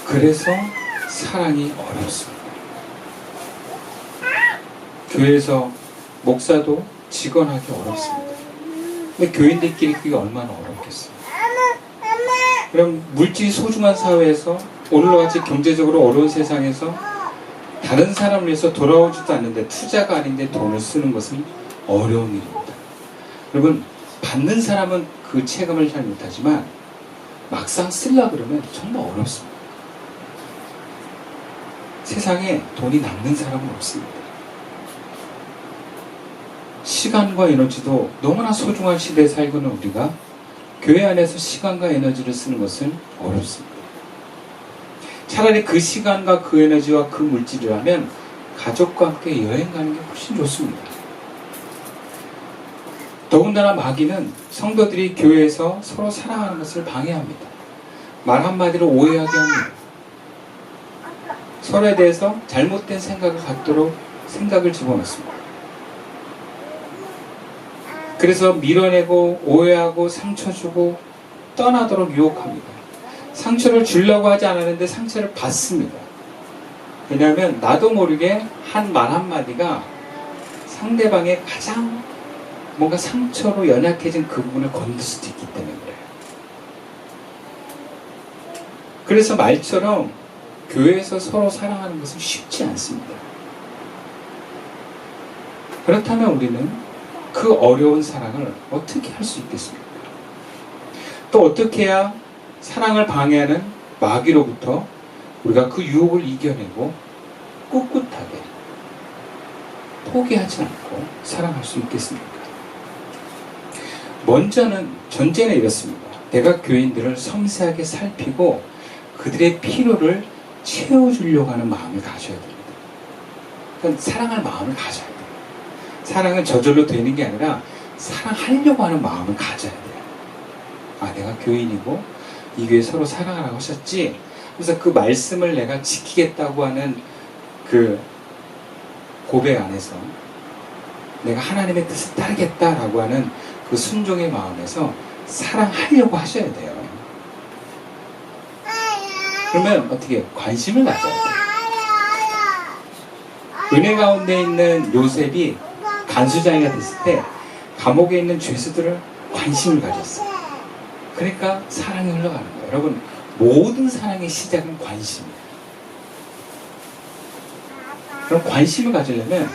그래서 사랑이 어렵습니다. 교회에서 목사도 직원하기 어렵습니다. 근데 교인들끼리 그게 얼마나 어렵겠어요. 그럼 물질이 소중한 사회에서 오늘과 같이 경제적으로 어려운 세상에서 다른 사람을 위해서 돌아오지도 않는데 투자가 아닌데 돈을 쓰는 것은 어려운 일입니다. 여러분, 받는 사람은 그 체감을 잘 못하지만 막상 쓰려고 그러면 정말 어렵습니다. 세상에 돈이 남는 사람은 없습니다. 시간과 에너지도 너무나 소중한 시대에 살고 있는 우리가 교회 안에서 시간과 에너지를 쓰는 것은 어렵습니다. 차라리 그 시간과 그 에너지와 그 물질이라면 가족과 함께 여행 가는 게 훨씬 좋습니다. 더군다나 마귀는 성도들이 교회에서 서로 사랑하는 것을 방해합니다. 말 한마디로 오해하게 합니다. 서로에 대해서 잘못된 생각을 갖도록 생각을 집어넣습니다. 그래서 밀어내고 오해하고 상처 주고 떠나도록 유혹합니다. 상처를 주려고 하지 않았는데 상처를 받습니다. 왜냐하면 나도 모르게 한 말 한마디가 상대방의 가장 뭔가 상처로 연약해진 그 부분을 건들 수도 있기 때문에 그래요. 그래서 말처럼 교회에서 서로 사랑하는 것은 쉽지 않습니다. 그렇다면 우리는 그 어려운 사랑을 어떻게 할 수 있겠습니까? 또 어떻게 해야 사랑을 방해하는 마귀로부터 우리가 그 유혹을 이겨내고 꿋꿋하게 포기하지 않고 사랑할 수 있겠습니까? 먼저는 전제는 이렇습니다. 내가 교인들을 섬세하게 살피고 그들의 필요를 채워주려고 하는 마음을 가져야 됩니다. 그러니까 사랑할 마음을 가져야 돼요. 사랑은 저절로 되는 게 아니라 사랑하려고 하는 마음을 가져야 돼요. 아, 내가 교인이고 이 교회 서로 사랑하라고 하셨지? 그래서 그 말씀을 내가 지키겠다고 하는 그 고백 안에서 내가 하나님의 뜻을 따르겠다라고 하는 그 순종의 마음에서 사랑하려고 하셔야 돼요. 그러면 어떻게 관심을 가져야 돼요. 은혜 가운데 있는 요셉이 간수장이가 됐을 때 감옥에 있는 죄수들을 관심을 가졌어요. 그러니까 사랑이 흘러가는 거예요. 여러분, 모든 사랑의 시작은 관심이에요. 그럼 관심을 가지려면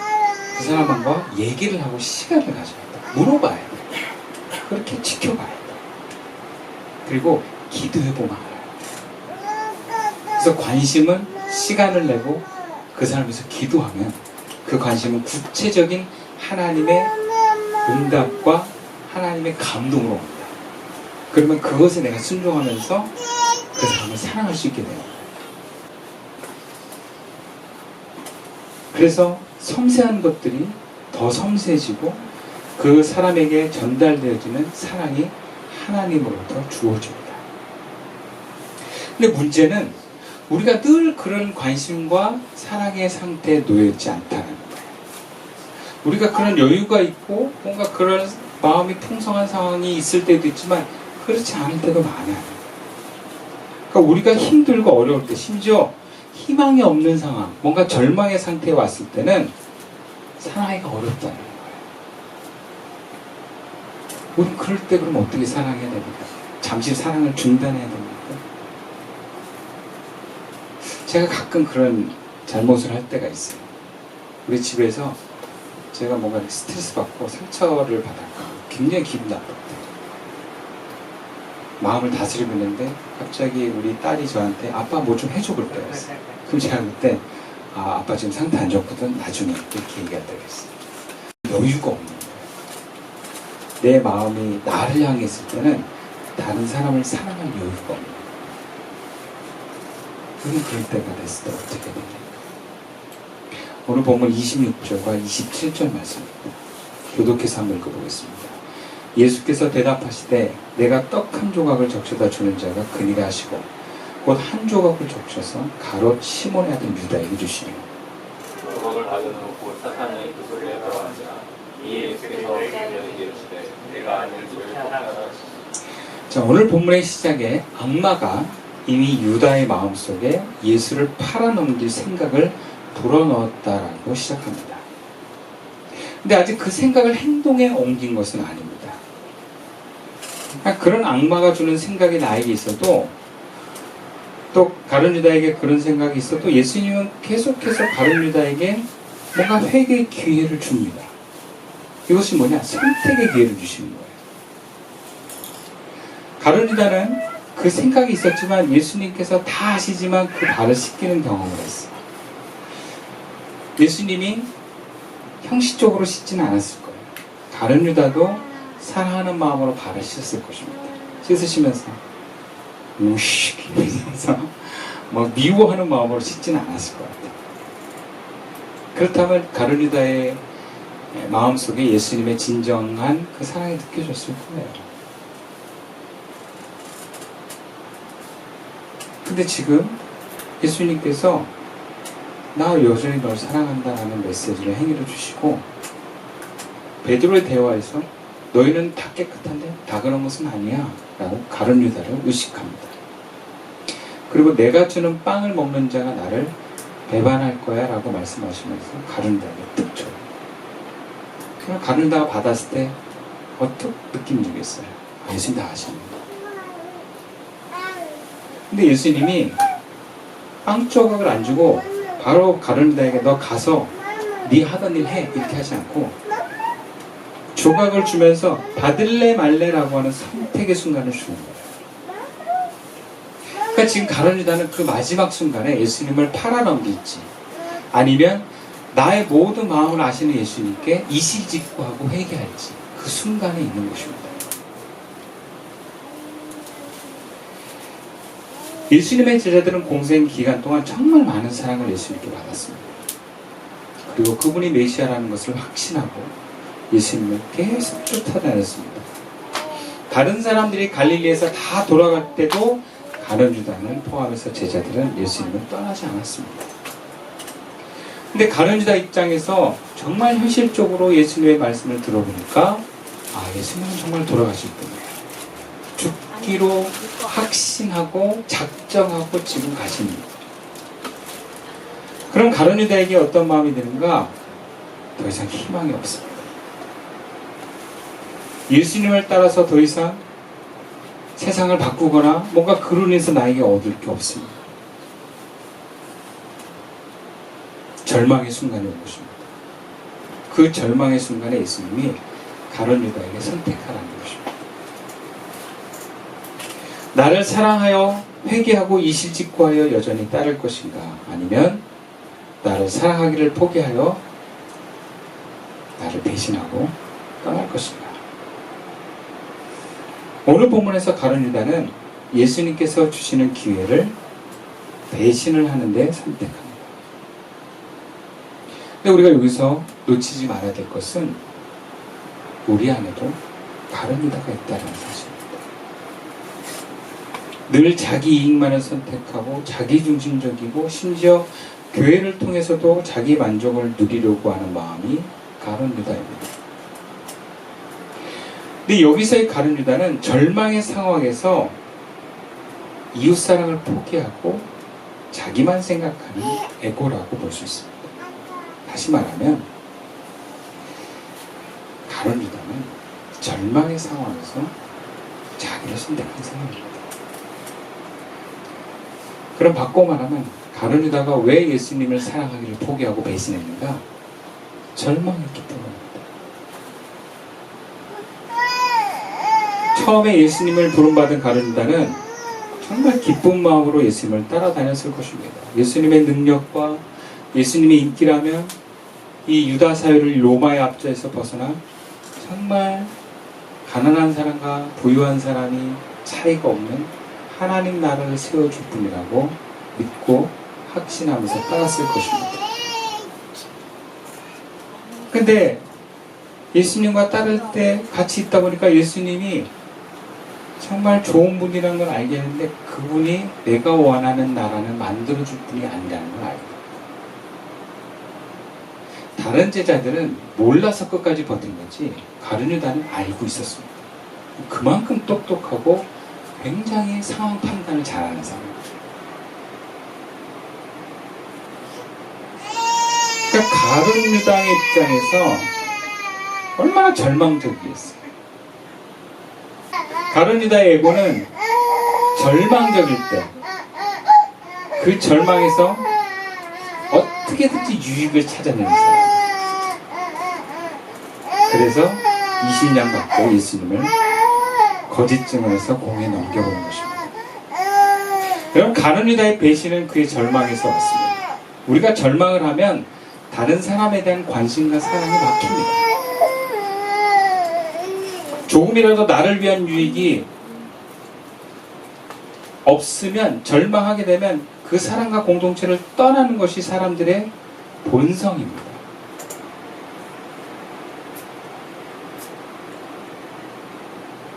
그 사람과 얘기를 하고 시간을 가져야 돼요. 물어봐야 돼요. 그렇게 지켜봐야 돼요. 그리고 기도해보면 알아요. 그래서 관심은 시간을 내고 그 사람에서 기도하면 그 관심은 구체적인 하나님의 응답과 하나님의 감동으로 옵니다. 그러면 그것에 내가 순종하면서 그 사람을 사랑할 수 있게 돼요. 그래서 섬세한 것들이 더 섬세해지고 그 사람에게 전달되어지는 사랑이 하나님으로부터 주어집니다. 근데 문제는 우리가 늘 그런 관심과 사랑의 상태에 놓여있지 않다는 거예요. 우리가 그런 여유가 있고 뭔가 그런 마음이 풍성한 상황이 있을 때도 있지만 그렇지 않을 때도 많아요. 그러니까 우리가 힘들고 어려울 때, 심지어 희망이 없는 상황, 뭔가 절망의 상태에 왔을 때는 사랑하기가 어렵다는 거예요. 우리 그럴 때 그럼 어떻게 사랑해야 됩니까? 잠시 사랑을 중단해야 됩니까? 제가 가끔 그런 잘못을 할 때가 있어요. 우리 집에서 제가 뭔가 스트레스 받고 상처를 받았고 굉장히 기분 나빴대요. 마음을 다스리고 있는데 갑자기 우리 딸이 저한테 아빠 뭐 좀 해줘 볼 때가 있어요. 그럼 제가 그때 아빠 지금 상태 안 좋거든 나중에 이렇게 얘기할 때가 있어요. 여유가 없는 거예요. 내 마음이 나를 향해 있을 때는 다른 사람을 사랑할 여유가 없는 거예요. 그럴 때가 됐을 때 어떻게 됩니까? 오늘 본문 26절과 27절 말씀입니다. 교독해서 한번 읽어보겠습니다. 예수께서 대답하시되 내가 떡 한 조각을 적셔다 주는 자가 그니라 하시고 곧 한 조각을 적셔서 가롯 시몬의 아들 유다에게 주시며 조각을 가져놓고 사탄의 그 소리에 들어가자 이 예수께서 그에게 이르시되 내가 아는 줄을 하라. 자, 오늘 본문의 시작에 악마가 이미 유다의 마음속에 예수를 팔아넘길 생각을 불어넣었다라고 시작합니다. 근데 아직 그 생각을 행동에 옮긴 것은 아닙니다. 그런 악마가 주는 생각이 나에게 있어도, 또 가룟 유다에게 그런 생각이 있어도 예수님은 계속해서 가룟 유다에게 뭔가 회개의 기회를 줍니다. 이것이 뭐냐? 선택의 기회를 주시는 거예요. 가룟 유다는 그 생각이 있었지만 예수님께서 다 아시지만 그 발을 씻기는 경험을 했어요. 예수님이 형식적으로 씻지는 않았을 거예요. 가룟 유다도 사랑하는 마음으로 발을 씻었을 것입니다. 씻으시면서 무식 이러면서 뭐 미워하는 마음으로 씻지는 않았을 것 같아요. 그렇다면 가룟 유다의 마음속에 예수님의 진정한 그 사랑이 느껴졌을 거예요. 근데 지금 예수님께서 나 여전히 널 사랑한다라는 메시지를 행위를 주시고, 베드로의 대화에서 너희는 다 깨끗한데 다 그런 것은 아니야 라고 가룟 유다를 의식합니다. 그리고 내가 주는 빵을 먹는 자가 나를 배반할 거야 라고 말씀하시면서 가룟 유다에게 득 줘요. 그럼 가룟 유다가 받았을 때 어떻게 느낌 주겠어요? 예수님 다 아십니다. 근데 예수님이 빵 조각을 안 주고 바로 가룟 유다에게 너 가서 네 하던 일 해 이렇게 하지 않고 조각을 주면서 받을래 말래라고 하는 선택의 순간을 주는 거예요. 그러니까 지금 가룟 유다는 그 마지막 순간에 예수님을 팔아넘길지 아니면 나의 모든 마음을 아시는 예수님께 이실직고하고 회개할지 그 순간에 있는 것입니다. 예수님의 제자들은 공생 기간 동안 정말 많은 사랑을 예수님께 받았습니다. 그리고 그분이 메시아라는 것을 확신하고 예수님을 계속 쫓아다녔습니다. 다른 사람들이 갈릴리에서 다 돌아갈 때도 가룟 유다를 포함해서 제자들은 예수님을 떠나지 않았습니다. 근데 가룟 유다 입장에서 정말 현실적으로 예수님의 말씀을 들어보니까 예수님은 정말 돌아가실 분이에요. 죽기로 확신하고 작정하고 지금 가십니다. 그럼 가룟 유다에게 어떤 마음이 드는가? 더 이상 희망이 없습니다. 예수님을 따라서 더 이상 세상을 바꾸거나 뭔가 그로 인해서 나에게 얻을 게 없습니다. 절망의 순간이 온 것입니다. 그 절망의 순간에 예수님이 가룟 유다에게 선택하라는 것입니다. 나를 사랑하여 회개하고 이실직고하여 여전히 따를 것인가? 아니면 나를 사랑하기를 포기하여 나를 배신하고 떠날 것인가? 오늘 본문에서 가룟 유다는 예수님께서 주시는 기회를 배신을 하는데 선택합니다. 근데 우리가 여기서 놓치지 말아야 될 것은 우리 안에도 가룟 유다가 있다는 사실입니다. 늘 자기 이익만을 선택하고 자기중심적이고 심지어 교회를 통해서도 자기 만족을 누리려고 하는 마음이 가룟 유다입니다. 근데 여기서의 가룟 유다는 절망의 상황에서 이웃사랑을 포기하고 자기만 생각하는 에고라고 볼 수 있습니다. 다시 말하면 가룟 유다는 절망의 상황에서 자기를 선택한 사람입니다. 그럼 바꿔 말하면 가룟 유다가 왜 예수님을 사랑하기를 포기하고 배신했는가? 절망했기 때문입니다. 처음에 예수님을 부름받은 가룟 유다는 정말 기쁜 마음으로 예수님을 따라다녔을 것입니다. 예수님의 능력과 예수님의 인기라면 이 유다 사회를 로마의 압제에서 벗어나 정말 가난한 사람과 부유한 사람이 차이가 없는 하나님 나라를 세워줄 뿐이라고 믿고 확신하면서 따랐을 것입니다. 근데 예수님과 따를 때 같이 있다 보니까 예수님이 정말 좋은 분이라는 걸 알겠는데 그분이 내가 원하는 나라는 만들어줄 분이 아니라는 걸 알고, 다른 제자들은 몰라서 끝까지 버틴 거지 가룟 유다는 알고 있었습니다. 그만큼 똑똑하고 굉장히 상황 판단을 잘하는 사람입니다. 가룟 유다의 입장에서 얼마나 절망적이었어요. 가룟 유다의 에고는 절망적일 때 그 절망에서 어떻게든지 유익을 찾아내는 사람. 그래서 이신양 받고 예수님을 거짓 증언해서 공에 넘겨보는 것입니다. 여러분, 가룟 유다의 배신은 그의 절망에서 왔습니다. 우리가 절망을 하면 다른 사람에 대한 관심과 사랑이 막힙니다. 조금이라도 나를 위한 유익이 없으면, 절망하게 되면 그 사람과 공동체를 떠나는 것이 사람들의 본성입니다.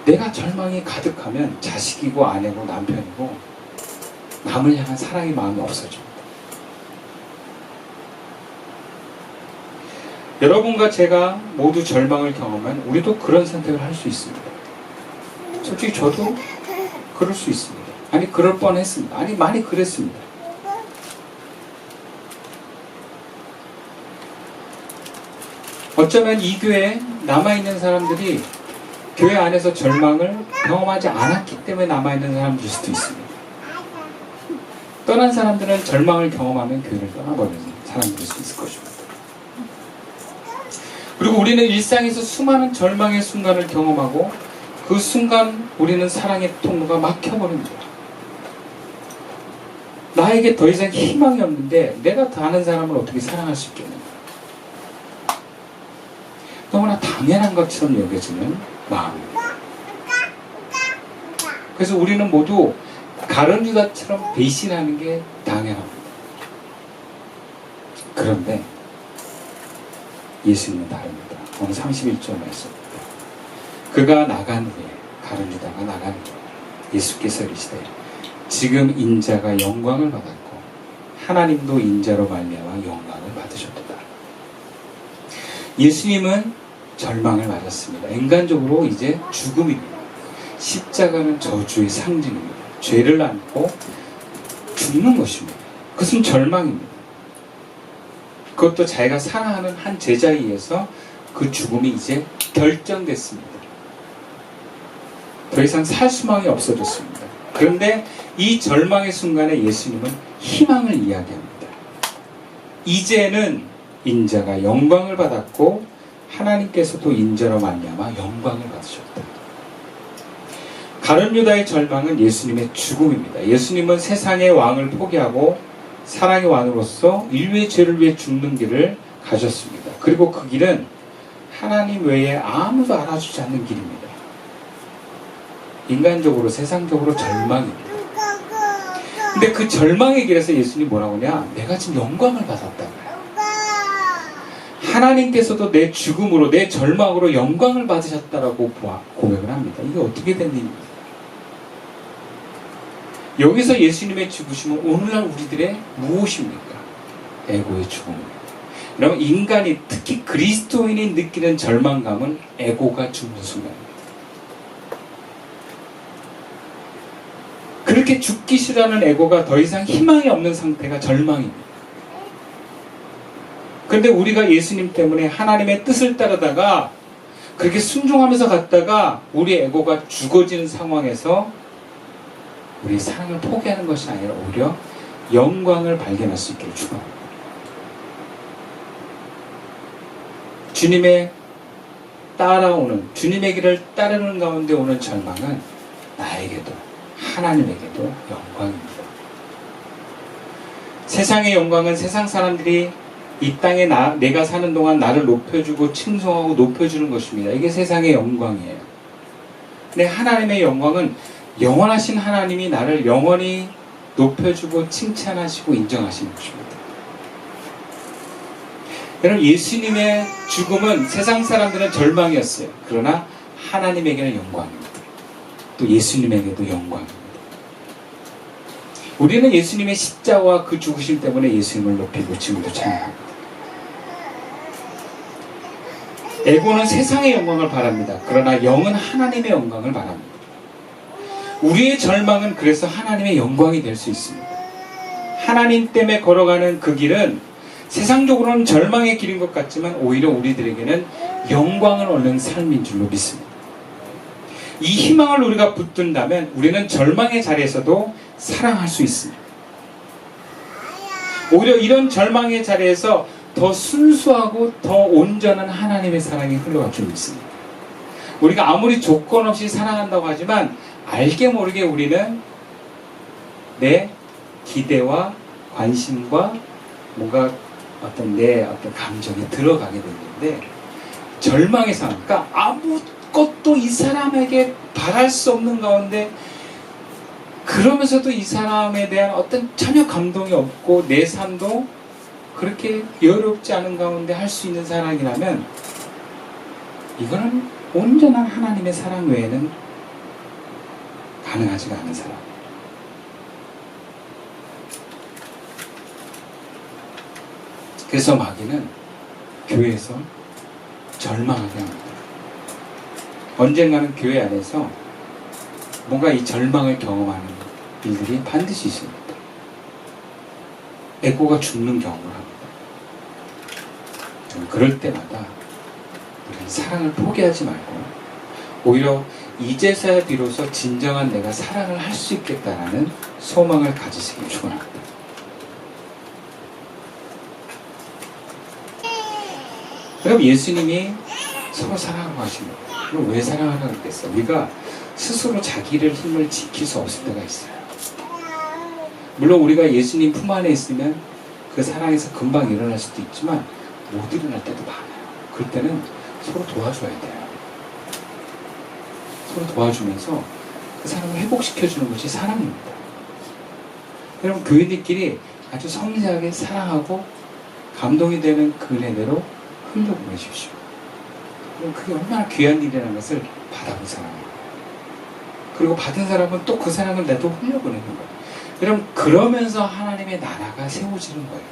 내가 절망이 가득하면 자식이고 아내고 남편이고 남을 향한 사랑의 마음이 없어집니다. 여러분과 제가 모두 절망을 경험한 우리도 그런 선택을 할 수 있습니다. 솔직히 저도 그럴 수 있습니다. 아니, 그럴 뻔했습니다. 아니, 많이 그랬습니다. 어쩌면 이 교회에 남아있는 사람들이 교회 안에서 절망을 경험하지 않았기 때문에 남아있는 사람들일 수도 있습니다. 떠난 사람들은 절망을 경험하면 교회를 떠나버리는 사람들일 수 있을 것입니다. 그리고 우리는 일상에서 수많은 절망의 순간을 경험하고 그 순간 우리는 사랑의 통로가 막혀버립니다. 나에게 더 이상 희망이 없는데 내가 다른 사람을 어떻게 사랑할 수 있겠는가? 너무나 당연한 것처럼 여겨지는 마음입니다. 그래서 우리는 모두 가룟 유다처럼 배신하는 게 당연합니다. 그런데 예수님은 다릅니다. 오늘 31절 말씀입니다. 그가 나간 후에, 가룟 유다가 나간 후에 예수께서 이르시되 지금 인자가 영광을 받았고 하나님도 인자로 말미암아 영광을 받으셨도다. 예수님은 절망을 맞았습니다. 인간적으로 이제 죽음입니다. 십자가는 저주의 상징입니다. 죄를 안고 죽는 것입니다. 그것은 절망입니다. 그것도 자기가 사랑하는 한 제자에 의해서 그 죽음이 이제 결정됐습니다. 더 이상 살 수망이 없어졌습니다. 그런데 이 절망의 순간에 예수님은 희망을 이야기합니다. 이제는 인자가 영광을 받았고 하나님께서도 인자로 말미암아 영광을 받으셨다. 가룟 유다의 절망은 예수님의 죽음입니다. 예수님은 세상의 왕을 포기하고 사랑의 왕으로서 인류의 죄를 위해 죽는 길을 가셨습니다. 그리고 그 길은 하나님 외에 아무도 알아주지 않는 길입니다. 인간적으로, 세상적으로 절망입니다. 근데 그 절망의 길에서 예수님이 뭐라고 하냐? 내가 지금 영광을 받았다고요. 하나님께서도 내 죽음으로, 내 절망으로 영광을 받으셨다라고 고백을 합니다. 이게 어떻게 된 일입니까? 여기서 예수님의 죽으심은 오늘날 우리들의 무엇입니까? 에고의 죽음입니다. 여러분, 인간이, 특히 그리스도인이 느끼는 절망감은 에고가 죽는 순간입니다. 그렇게 죽기 싫어하는 에고가 더 이상 희망이 없는 상태가 절망입니다. 그런데 우리가 예수님 때문에 하나님의 뜻을 따르다가 그렇게 순종하면서 갔다가 우리 에고가 죽어지는 상황에서 우리 사랑을 포기하는 것이 아니라 오히려 영광을 발견할 수 있기를 축원합니다. 주님의 따라오는, 주님의 길을 따르는 가운데 오는 절망은 나에게도 하나님에게도 영광입니다. 세상의 영광은 세상 사람들이 이 땅에 내가 사는 동안 나를 높여주고 칭송하고 높여주는 것입니다. 이게 세상의 영광이에요. 근데 하나님의 영광은 영원하신 하나님이 나를 영원히 높여주고 칭찬하시고 인정하시는 것입니다. 여러분, 예수님의 죽음은 세상 사람들은 절망이었어요. 그러나 하나님에게는 영광입니다. 또 예수님에게도 영광입니다. 우리는 예수님의 십자가와 그 죽으심 때문에 예수님을 높이고 지금도 찬양합니다. 에고는 세상의 영광을 바랍니다. 그러나 영은 하나님의 영광을 바랍니다. 우리의 절망은 그래서 하나님의 영광이 될 수 있습니다. 하나님 때문에 걸어가는 그 길은 세상적으로는 절망의 길인 것 같지만 오히려 우리들에게는 영광을 얻는 삶인 줄로 믿습니다. 이 희망을 우리가 붙든다면 우리는 절망의 자리에서도 사랑할 수 있습니다. 오히려 이런 절망의 자리에서 더 순수하고 더 온전한 하나님의 사랑이 흘러갈 줄 믿습니다. 우리가 아무리 조건 없이 사랑한다고 하지만 알게 모르게 우리는 내 기대와 관심과 뭔가 내 어떤 감정이 들어가게 되는데, 절망의 상황, 그러니까 아무것도 이 사람에게 바랄 수 없는 가운데 그러면서도 이 사람에 대한 어떤 전혀 감동이 없고 내 삶도 그렇게 여롭지 않은 가운데 할 수 있는 사랑이라면 이거는 온전한 하나님의 사랑 외에는 가능하지가 않은 사랑. 그래서 마귀는 교회에서 절망하게 합니다. 언젠가는 교회 안에서 뭔가 이 절망을 경험하는 일들이 반드시 있습니다. 에고가 죽는 경험을 합니다. 그럴 때마다 우리는 사랑을 포기하지 말고 오히려 이제서야 비로소 진정한 내가 사랑을 할 수 있겠다라는 소망을 가지시길 축원합니다. 그럼 예수님이 서로 사랑하고 하십니다. 그럼 왜 사랑하라고 그랬겠어요? 우리가 스스로 자기를 힘을 지킬 수 없을 때가 있어요. 물론 우리가 예수님 품 안에 있으면 그 사랑에서 금방 일어날 수도 있지만 못 일어날 때도 많아요. 그럴 때는 서로 도와줘야 돼요. 서로 도와주면서 그 사람을 회복시켜주는 것이 사랑입니다. 여러분, 교회들끼리 아주 섬세하게 사랑하고 감동이 되는 그 은혜대로 흘려보내십시오. 그럼 그게 얼마나 귀한 일이라는 것을 받아본 사람이에요. 그리고 받은 사람은 또 그 사랑을 내도 흘려보내는 거예요. 그럼 그러면서 하나님의 나라가 세워지는 거예요.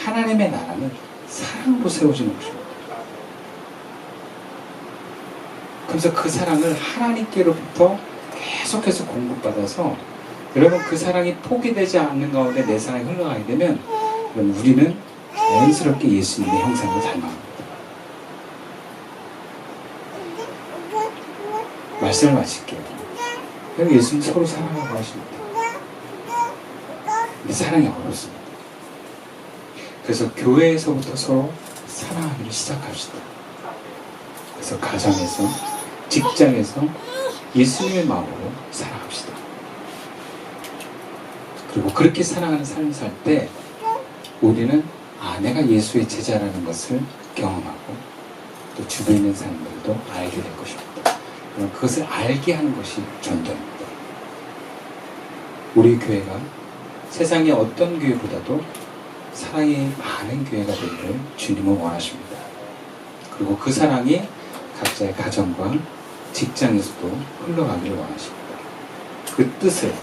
하나님의 나라는 사랑으로 세워지는 것입니다. 그래서 그 사랑을 하나님께로부터 계속해서 공급받아서 여러분 그 사랑이 포기되지 않는 가운데 내 사랑이 흘러가게 되면 그럼 우리는 자연스럽게 예수님의 형상을 닮아갑니다. 말씀을 마칠게요. 예수님 서로 사랑하고 하십니다. 근데 사랑이 어렵습니다. 그래서 교회에서부터 서로 사랑하기를 시작합시다. 그래서 가정에서, 직장에서 예수님의 마음으로 사랑합시다. 그리고 그렇게 사랑하는 삶을 살 때 우리는 내가 예수의 제자라는 것을 경험하고 또 주변에 있는 사람들도 알게 될 것입니다. 그럼 그것을 알게 하는 것이 전도입니다. 우리 교회가 세상의 어떤 교회보다도 사랑이 많은 교회가 되기를 주님은 원하십니다. 그리고 그 사랑이 각자의 가정과 직장에서도 흘러가기를 원하십니다. 그 뜻을,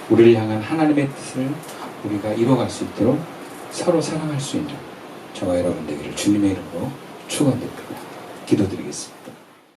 우리를 향한 하나님의 뜻을 우리가 이뤄갈 수 있도록 서로 사랑할 수 있는 저와 여러분 되기를 주님의 이름으로 축원드립니다. 기도드리겠습니다.